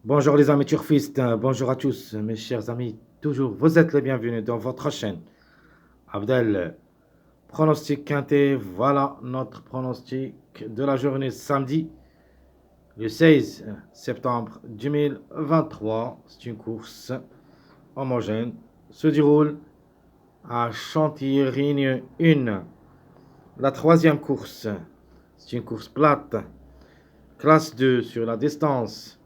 Bonjour les amis turfistes, bonjour à tous mes chers amis, toujours vous êtes les bienvenus dans votre chaîne. Abdel, pronostic quintet, voilà notre pronostic de la journée samedi, le 16 septembre 2023. C'est une course homogène, se déroule à Chantilly 1. La troisième course, c'est une course plate, classe 2 sur la distance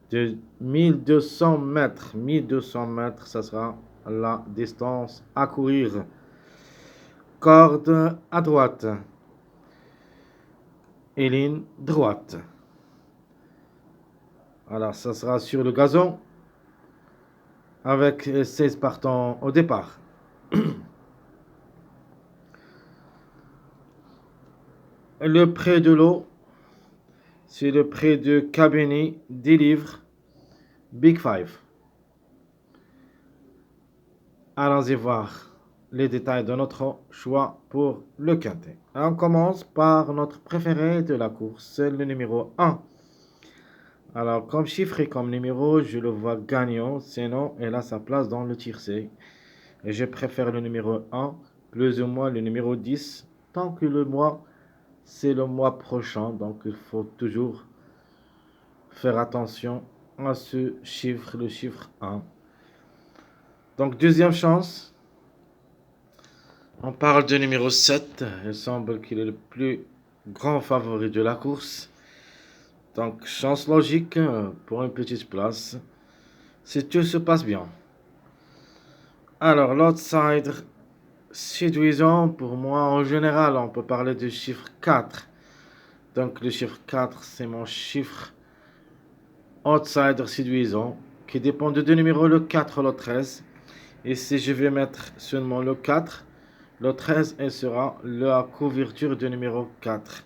de 1200 mètres. 1200 mètres, ça sera la distance à courir. Corde à droite et ligne droite. Alors, ça sera sur le gazon avec 16 partants au départ. Le prix de l'eau, c'est le prix de Cabini 10 livres Big Five. Allons-y voir les détails de notre choix pour le quintet. On commence par notre préféré de la course, le numéro 1. Alors, comme chiffre et comme numéro, je le vois gagnant, sinon elle a sa place dans le tiercé. Et je préfère le numéro 1, plus ou moins le numéro 10, tant que le mois, c'est le mois prochain, donc il faut toujours faire attention à ce chiffre, le chiffre 1. Donc, deuxième chance, on parle de numéro 7, il semble qu'il est le plus grand favori de la course. Donc, chance logique pour une petite place, si tout se passe bien. Alors, l'outsider séduisant, pour moi, en général, on peut parler du chiffre 4. Donc, le chiffre 4, c'est mon chiffre outsider séduisant, qui dépend de deux numéros, le 4 et le 13. Et si je vais mettre seulement le 4, le 13, il sera la couverture du numéro 4.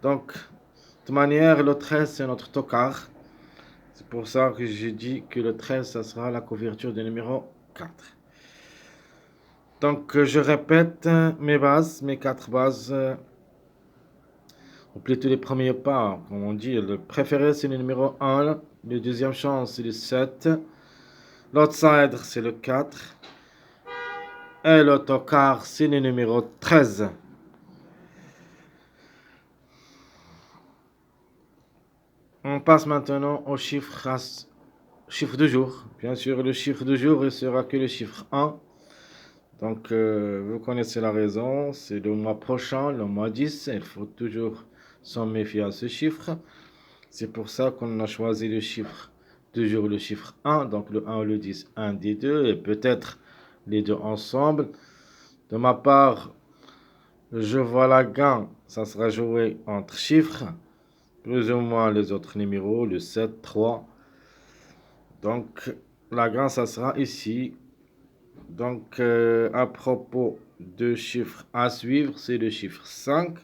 Donc, de toute manière, le 13, c'est notre tocard. C'est pour ça que je dis que le 13, ça sera la couverture du numéro 4. Donc, je répète mes bases, mes 4 bases. Ou plutôt les premiers pas, comme on dit. Le préféré, c'est le numéro 1. Le deuxième chance, c'est le 7. L'outsider, c'est le 4. Et le tocard, c'est le numéro 13. On passe maintenant au chiffre de jour. Bien sûr, le chiffre de jour, il sera que le chiffre 1. Donc, vous connaissez la raison. C'est le mois prochain, le mois 10. Il faut toujours s'en méfier à ce chiffre. C'est pour ça qu'on a choisi le chiffre de jour, le chiffre 1. Donc, le 1 ou le 10, un des deux. Et peut-être les deux ensemble. De ma part, je vois la gain. Ça sera joué entre chiffres. Plus ou moins les autres numéros, le 7, 3. Donc, la gain, ça sera ici. Donc, à propos de chiffres à suivre, c'est le chiffre 5.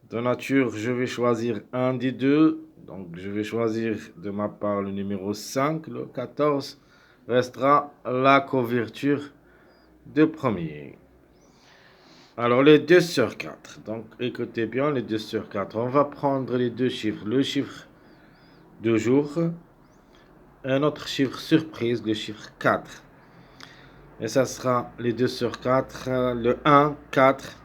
De nature, je vais choisir un des deux. Donc, je vais choisir de ma part le numéro 5. Le 14 restera la couverture de premier. Alors, les 2 sur 4. Donc, écoutez bien, les 2 sur 4. On va prendre les deux chiffres. Le chiffre de jour. Un autre chiffre surprise, le chiffre 4. Et ça sera les 2 sur 4. Le 1, 4.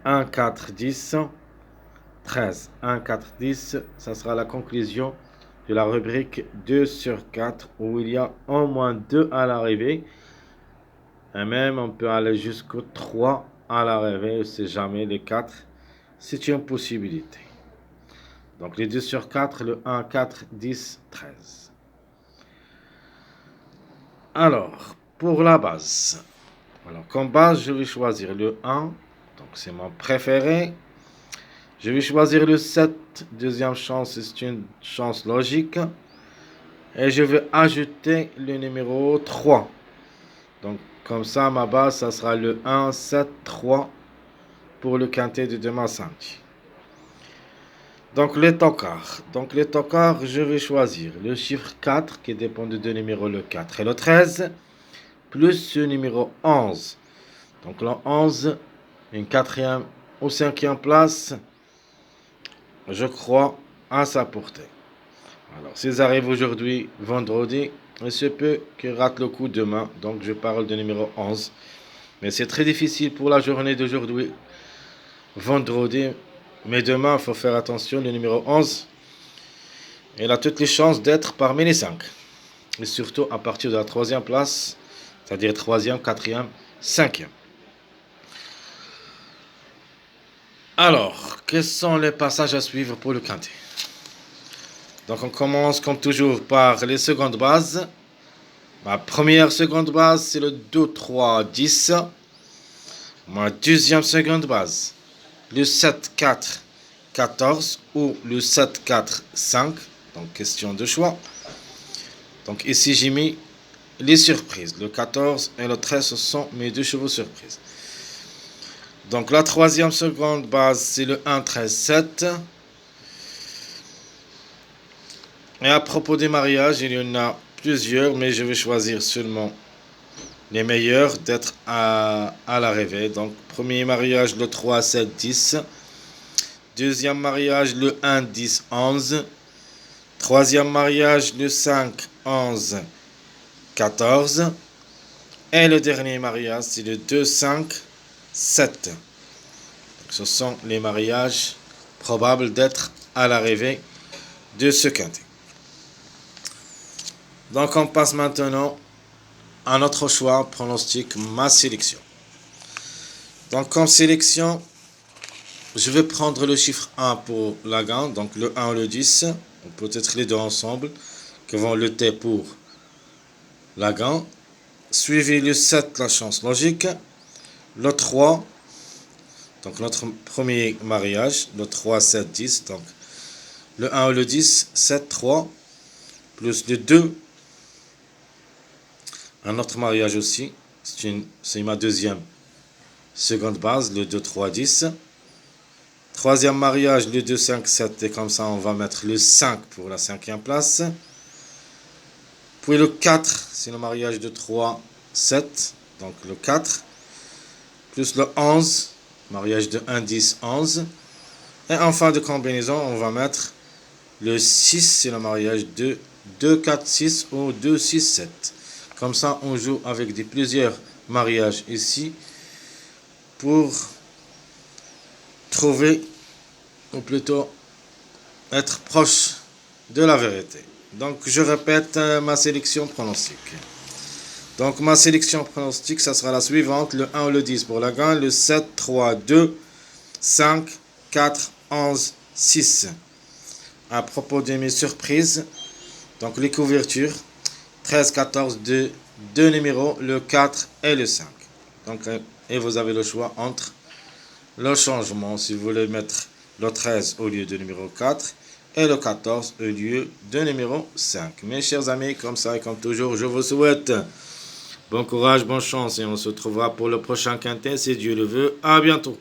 1, 4, 10. 13. 1, 4, 10. Ça sera la conclusion de la rubrique 2 sur 4 où il y a au moins 2 à l'arrivée. Et même on peut aller jusqu'au 3 à l'arrivée, c'est jamais les 4. C'est une possibilité. Donc les 2 sur 4, le 1, 4, 10, 13. Alors, pour la base. Alors, comme base, je vais choisir le 1. Donc c'est mon préféré. Je vais choisir le 7. Deuxième chance, c'est une chance logique. Et je vais ajouter le numéro 3. Donc, comme ça, ma base, ça sera le 1, 7, 3 pour le quintet de demain samedi. Donc, les tocards. Donc, les tocards, je vais choisir le chiffre 4 qui dépend de deux numéros, le 4 et le 13, plus ce numéro 11. Donc, le 11, une quatrième ou cinquième place, je crois à sa portée. Alors, s'ils arrivent aujourd'hui, vendredi, il se peut qu'ils ratent le coup demain. Donc, je parle de numéro 11. Mais c'est très difficile pour la journée d'aujourd'hui, vendredi. Mais demain, il faut faire attention. Le numéro 11, il a toutes les chances d'être parmi les 5. Et surtout à partir de la 3e place, c'est-à-dire 3e, 4e, 5e. Alors, quels sont les passages à suivre pour le quintet? Donc, on commence comme toujours par les secondes bases. Ma première seconde base, c'est le 2, 3, 10. Ma deuxième seconde base, le 7, 4, 14 ou le 7, 4, 5. Donc, question de choix. Donc, ici, j'ai mis les surprises. Le 14 et le 13, ce sont mes 2 chevaux surprises. Donc, la troisième seconde base, c'est le 1, 13, 7. Et à propos des mariages, il y en a plusieurs, mais je vais choisir seulement les meilleurs d'être à l'arrivée. Donc, premier mariage, le 3, 7, 10. Deuxième mariage, le 1, 10, 11. Troisième mariage, le 5, 11, 14. Et le dernier mariage, c'est le 2, 5, 7. Donc, ce sont les mariages probables d'être à l'arrivée de ce quintet. Donc, on passe maintenant à notre choix, pronostic, ma sélection. Donc, comme sélection, je vais prendre le chiffre 1 pour la gagne, donc le 1 ou le 10, ou peut-être les deux ensemble, qui vont lutter pour la gagne. Suivi le 7, la chance logique. Le 3, donc notre premier mariage, le 3, 7, 10, donc le 1 ou le 10, 7, 3, plus le 2, un autre mariage aussi, c'est ma deuxième seconde base, le 2, 3, 10. Troisième mariage, le 2, 5, 7, et comme ça on va mettre le 5 pour la 5e place. Puis le 4, c'est le mariage de 3, 7, donc le 4. Plus le 11, mariage de 1, 10, 11. Et en fin de combinaison, on va mettre le 6, c'est le mariage de 2, 4, 6 ou 2, 6, 7. Comme ça, on joue avec plusieurs mariages ici pour trouver, ou plutôt être proche de la vérité. Donc, je répète ma sélection pronostique. Donc, ma sélection pronostique, ça sera la suivante. Le 1 ou le 10 pour la gagne. Le 7, 3, 2, 5, 4, 11, 6. À propos de mes surprises, donc les couvertures, 13, 14, 2 numéros, le 4 et le 5. Donc, et vous avez le choix entre le changement, si vous voulez mettre le 13 au lieu de numéro 4 et le 14 au lieu de numéro 5. Mes chers amis, comme ça et comme toujours, je vous souhaite bon courage, bonne chance et on se retrouvera pour le prochain quintet si Dieu le veut. À bientôt.